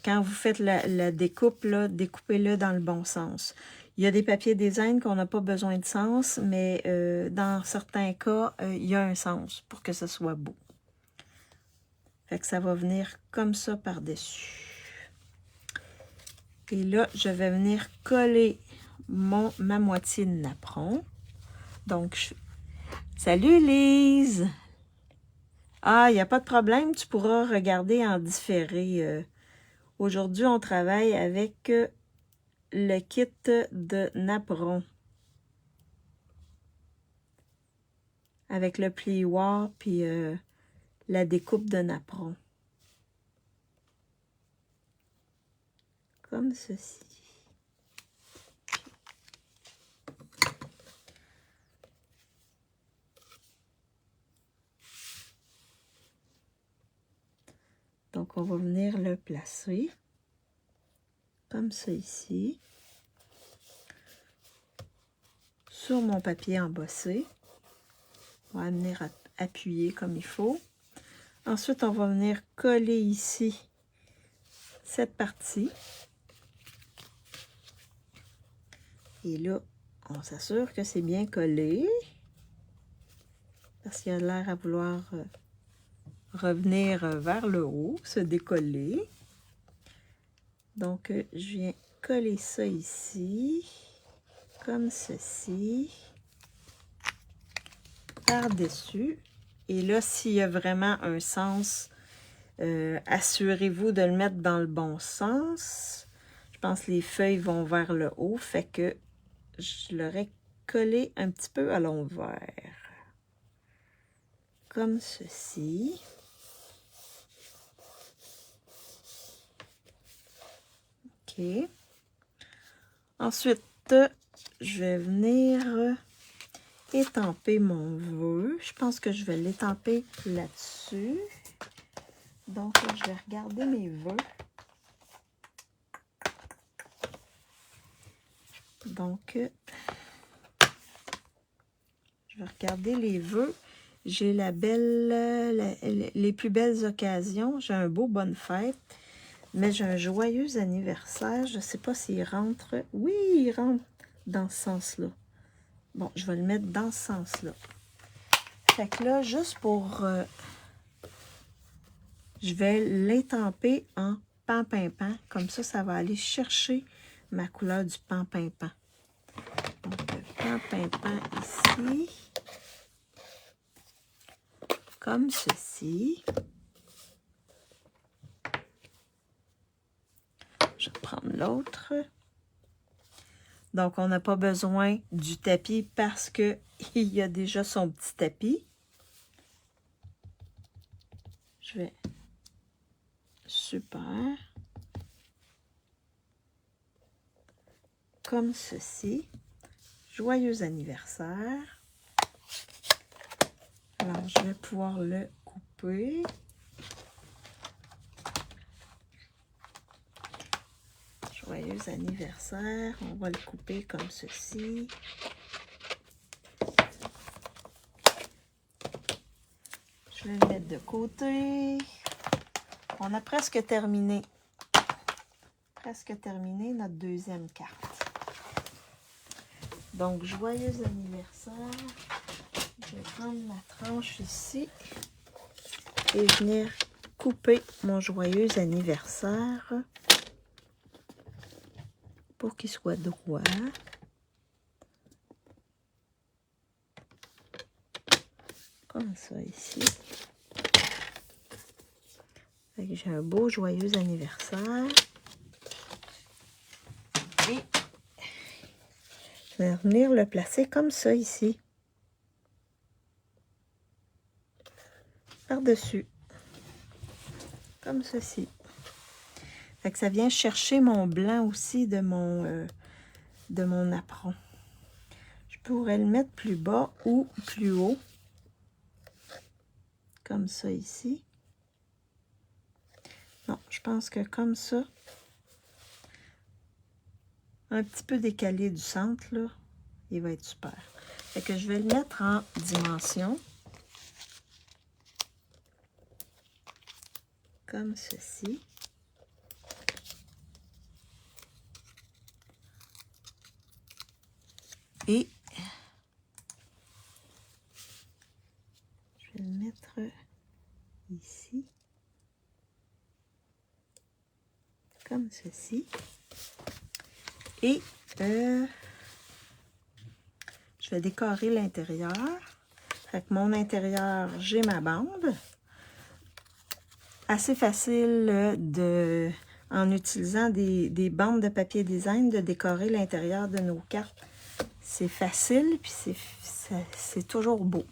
S1: Quand vous faites la découpe, là, découpez-le dans le bon sens. Il y a des papiers design qu'on n'a pas besoin de sens, mais dans certains cas, il y a un sens pour que ce soit beau. Fait que ça va venir comme ça par-dessus. Et là, je vais venir coller ma moitié de napperon. Donc, salut Lise! Ah, il n'y a pas de problème, tu pourras regarder en différé. Aujourd'hui, on travaille avec le kit de napperon. Avec le plioir puis la découpe de napperon. Comme ceci. Donc, on va venir le placer comme ça ici. Sur mon papier embossé. On va venir appuyer comme il faut. Ensuite, on va venir coller ici cette partie. Et là, on s'assure que c'est bien collé. Parce qu'il a l'air à vouloir revenir vers le haut, se décoller. Donc, je viens coller ça ici, comme ceci, par-dessus. Et là, s'il y a vraiment un sens, assurez-vous de le mettre dans le bon sens. Je pense que les feuilles vont vers le haut, fait que je l'aurais collé un petit peu à l'envers. Comme ceci. OK. Ensuite, je vais venir étamper mon vœu. Je pense que je vais l'étamper là-dessus. Donc, je vais regarder mes vœux. Donc, je vais regarder les vœux. J'ai les plus belles occasions. J'ai un beau bonne fête. Mais j'ai un joyeux anniversaire. Je ne sais pas s'il rentre. Oui, il rentre dans ce sens-là. Bon, je vais le mettre dans ce sens-là. Fait que là, juste pour... je vais l'étamper en pan. Comme ça va aller chercher ma couleur du pan. Donc, pan ici. Comme ceci. Je vais prendre l'autre. Donc, on n'a pas besoin du tapis parce qu'il y a déjà son petit tapis. Je vais... Super. Comme ceci. Joyeux anniversaire. Alors, je vais pouvoir le couper. Joyeux anniversaire. On va le couper comme ceci. Je vais le mettre de côté. On a presque terminé. Presque terminé notre deuxième carte. Donc, joyeux anniversaire. Je vais prendre ma tranche ici et venir couper mon joyeux anniversaire pour qu'il soit droit. comme ça ici. J'ai un beau joyeux anniversaire. Et je vais venir le placer comme ça ici. Par-dessus. Comme ceci. Fait que ça vient chercher mon blanc aussi de mon apron. Je pourrais le mettre plus bas ou plus haut. Comme ça ici. Non, je pense que comme ça, un petit peu décalé du centre, là, il va être super. Fait que je vais le mettre en dimension. Comme ceci. Et je vais le mettre ici. Comme ceci. Et je vais décorer l'intérieur. Fait que mon intérieur, j'ai ma bande. Assez facile en utilisant des bandes de papier design, de décorer l'intérieur de nos cartes. C'est facile, puis c'est toujours beau.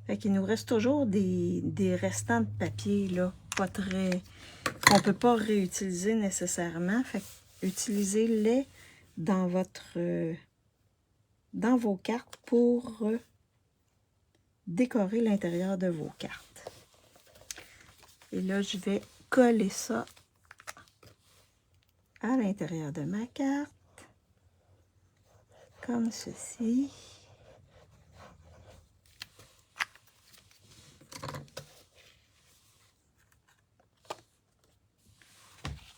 S1: Fait qu'il nous reste toujours des restants de papier, là, pas très... qu'on ne peut pas réutiliser nécessairement. Fait que utilisez-les dans vos cartes pour décorer l'intérieur de vos cartes. Et là, je vais coller ça à l'intérieur de ma carte, comme ceci.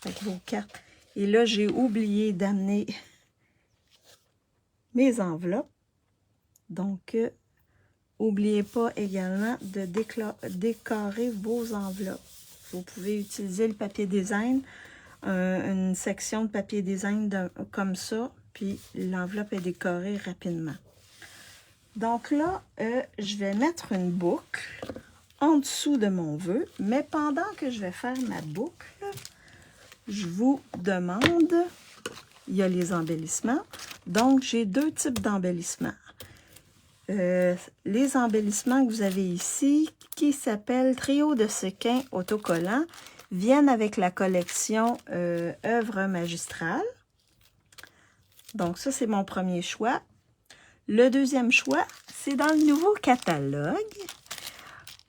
S1: Avec vos cartes. Et là, j'ai oublié d'amener mes enveloppes. Donc, n'oubliez pas également de décorer vos enveloppes. Vous pouvez utiliser le papier design, une section de papier design comme ça, puis l'enveloppe est décorée rapidement. Donc là, je vais mettre une boucle en dessous de mon vœu, mais pendant que je vais faire ma boucle, je vous demande, il y a les embellissements. Donc, j'ai deux types d'embellissements. Les embellissements que vous avez ici, qui s'appellent Trio de sequins autocollants, viennent avec la collection Œuvres magistrales. Donc, ça, c'est mon premier choix. Le deuxième choix, c'est dans le nouveau catalogue.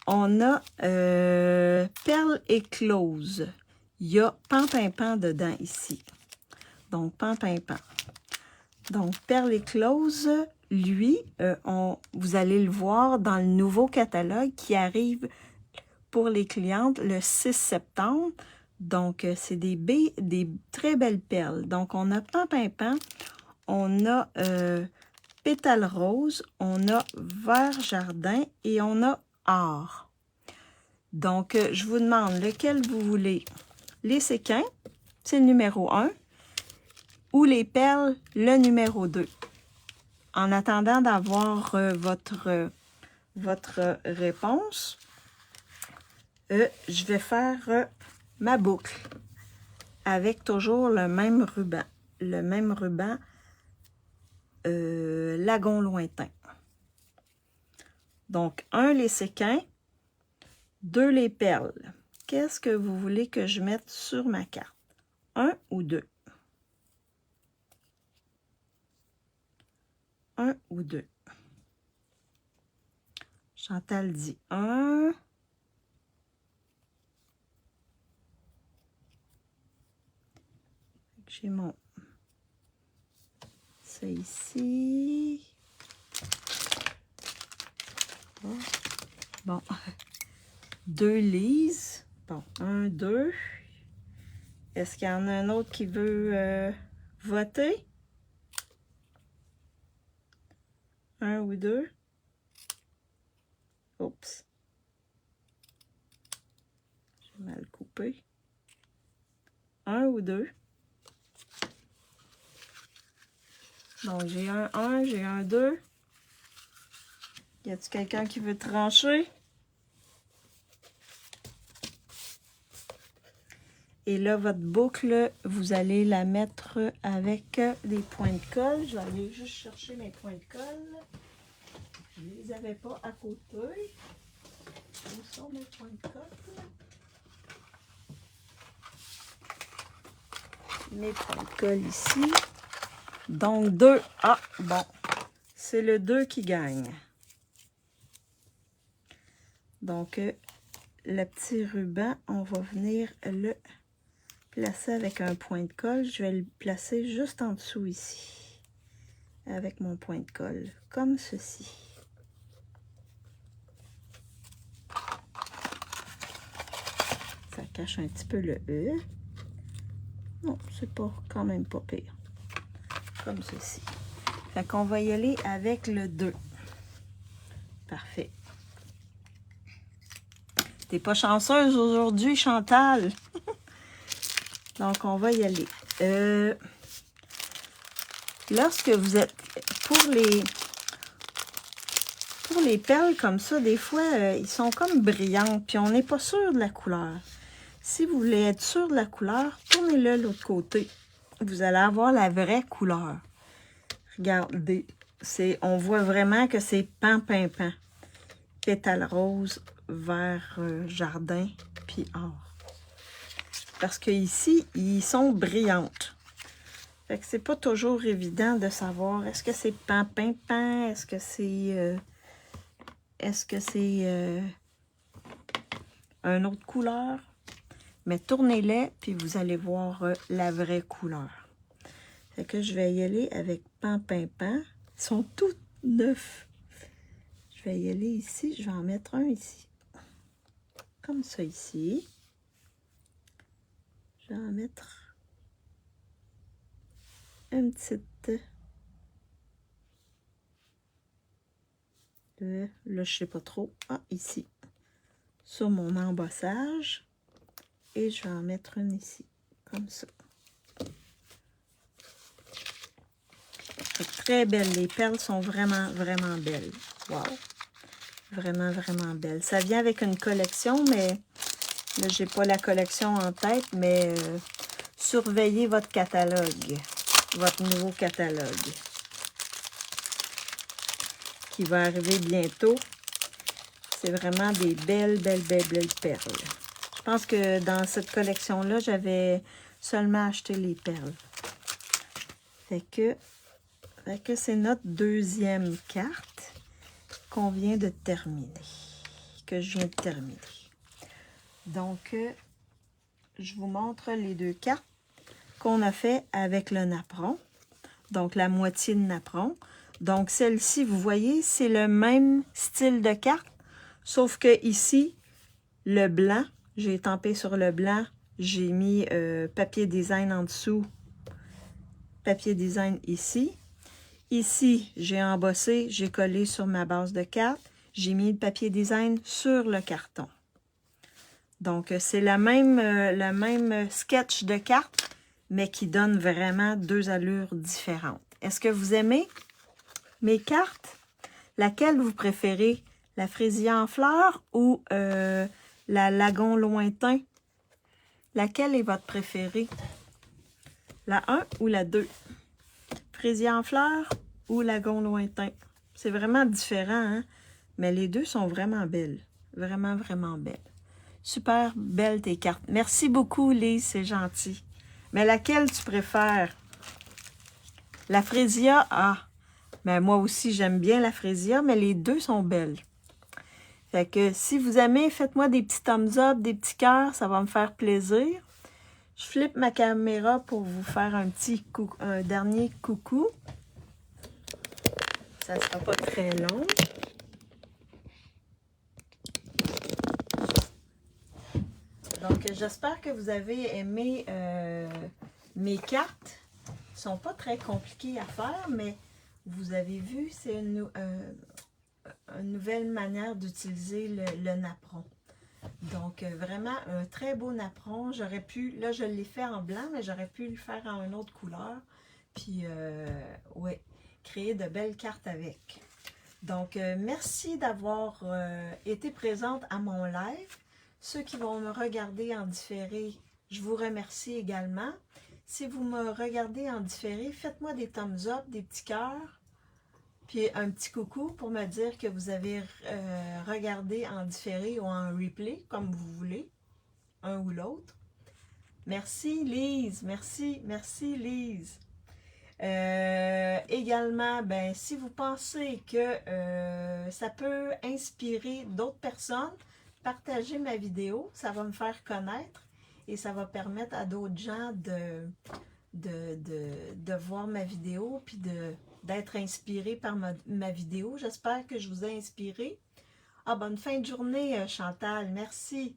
S1: On a Perles écloses. Il y a Pan-Pimpant dedans ici. Donc, Pan-Pimpant. Donc, Perles écloses, lui, vous allez le voir dans le nouveau catalogue qui arrive pour les clientes le 6 septembre. Donc, c'est des très belles perles. Donc, on a Pan-Pimpant, on a Pétale rose, on a Vert jardin et on a Or. Donc, je vous demande lequel vous voulez. Les séquins, c'est le numéro 1, ou les perles, le numéro 2. En attendant d'avoir votre réponse, je vais faire ma boucle avec toujours le même ruban. Le même ruban lagon lointain. Donc, 1, les séquins. 2, les perles. Qu'est-ce que vous voulez que je mette sur ma carte? 1 ou 2? 1 ou 2? Chantal dit 1. J'ai mon... ça ici. Oh. Bon. 2 lises. Bon, 1, 2. Est-ce qu'il y en a un autre qui veut voter? 1 ou 2? Oups. J'ai mal coupé. 1 ou 2? Donc, j'ai un 1, j'ai un 2. Y a-t-il quelqu'un qui veut trancher? Et là, votre boucle, vous allez la mettre avec des points de colle. Je vais aller juste chercher mes points de colle. Je ne les avais pas à côté. Où sont mes points de colle? Mes points de colle ici. Donc 2. Ah, bon. C'est le 2 qui gagne. Donc, le petit ruban, on va venir le placer avec un point de colle. Je vais le placer juste en dessous ici. Avec mon point de colle. Comme ceci. Ça cache un petit peu le E. Non, c'est pas quand même pas pire. Comme ceci. Fait qu'on va y aller avec le 2. Parfait. T'es pas chanceuse aujourd'hui, Chantal. Donc, on va y aller. Lorsque vous êtes... Pour les perles comme ça, des fois, ils sont comme brillantes. Puis, on n'est pas sûr de la couleur. Si vous voulez être sûr de la couleur, tournez-le de l'autre côté. Vous allez avoir la vraie couleur. Regardez. On voit vraiment que c'est pan-pan-pan. Pétales roses, vert jardin, puis or. Parce que ici, ils sont brillantes. Fait que c'est pas toujours évident de savoir est-ce que c'est pan-pan-pan, est-ce que c'est une autre couleur. Mais tournez-les, puis vous allez voir la vraie couleur. Fait que je vais y aller avec pan-pan-pan. Ils sont tous neufs. Je vais y aller ici. Je vais en mettre un ici. Comme ça ici. Je vais en mettre une petite... là, je sais pas trop. Ah, ici. Sur mon embossage. Et je vais en mettre une ici. Comme ça. Très belle. Les perles sont vraiment, vraiment belles. Wow! Vraiment, vraiment belle. Ça vient avec une collection, mais là, j'ai pas la collection en tête, mais surveillez votre catalogue, votre nouveau catalogue qui va arriver bientôt. C'est vraiment des belles, belles, belles, belles perles. Je pense que dans cette collection-là, j'avais seulement acheté les perles. Fait que c'est notre deuxième carte qu'on vient de terminer, que je viens de terminer. Donc, je vous montre les deux cartes qu'on a fait avec le napperon. Donc, la moitié de napperon. Donc, celle-ci, vous voyez, c'est le même style de carte, sauf que ici, le blanc, j'ai estampé sur le blanc, j'ai mis papier design en dessous, papier design ici. Ici, j'ai embossé, j'ai collé sur ma base de carte. J'ai mis le papier design sur le carton. Donc, c'est le même sketch de carte, mais qui donne vraiment deux allures différentes. Est-ce que vous aimez mes cartes? Laquelle vous préférez? La fraisier en fleurs ou la lagon lointain? Laquelle est votre préférée? La 1 ou la 2? Fraisier en fleurs ou lagon lointain? C'est vraiment différent, hein? Mais les deux sont vraiment belles. Vraiment, vraiment belles. Super belles tes cartes. Merci beaucoup, Lise, c'est gentil. Mais laquelle tu préfères? La fraisia? Ah, ben moi aussi, j'aime bien la fraisia, mais les deux sont belles. Fait que si vous aimez, faites-moi des petits thumbs up, des petits cœurs, ça va me faire plaisir. Je flippe ma caméra pour vous faire un dernier coucou. Ça ne sera pas très long. Donc, j'espère que vous avez aimé mes cartes. Elles ne sont pas très compliquées à faire, mais vous avez vu, c'est une nouvelle manière d'utiliser le napperon. Donc, vraiment, un très beau napperon. J'aurais pu, là, je l'ai fait en blanc, mais j'aurais pu le faire en une autre couleur. Puis, ouais, créer de belles cartes avec. Donc, merci d'avoir été présente à mon live. Ceux qui vont me regarder en différé, je vous remercie également. Si vous me regardez en différé, faites-moi des thumbs up, des petits cœurs, puis un petit coucou pour me dire que vous avez regardé en différé ou en replay, comme vous voulez, un ou l'autre. Merci Lise, merci Lise. Également, ben, si vous pensez que ça peut inspirer d'autres personnes, partagez ma vidéo, ça va me faire connaître et ça va permettre à d'autres gens de voir ma vidéo puis d'être inspirés par ma vidéo. J'espère que je vous ai inspiré. Ah, bonne fin de journée, Chantal, merci.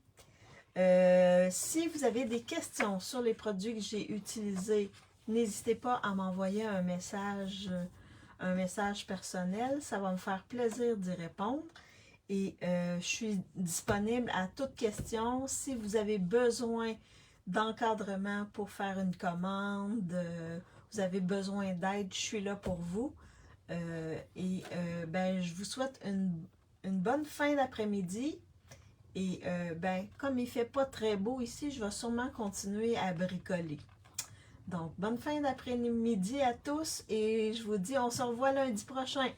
S1: Si vous avez des questions sur les produits que j'ai utilisés, n'hésitez pas à m'envoyer un message personnel. Ça va me faire plaisir d'y répondre. Et je suis disponible à toute question. Si vous avez besoin d'encadrement pour faire une commande, vous avez besoin d'aide, je suis là pour vous. Ben, je vous souhaite une bonne fin d'après-midi. Et ben, comme il ne fait pas très beau ici, je vais sûrement continuer à bricoler. Donc, bonne fin d'après-midi à tous et je vous dis, on se revoit lundi prochain.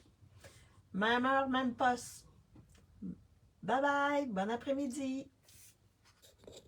S1: Même heure, même poste. Bye bye, bon après-midi.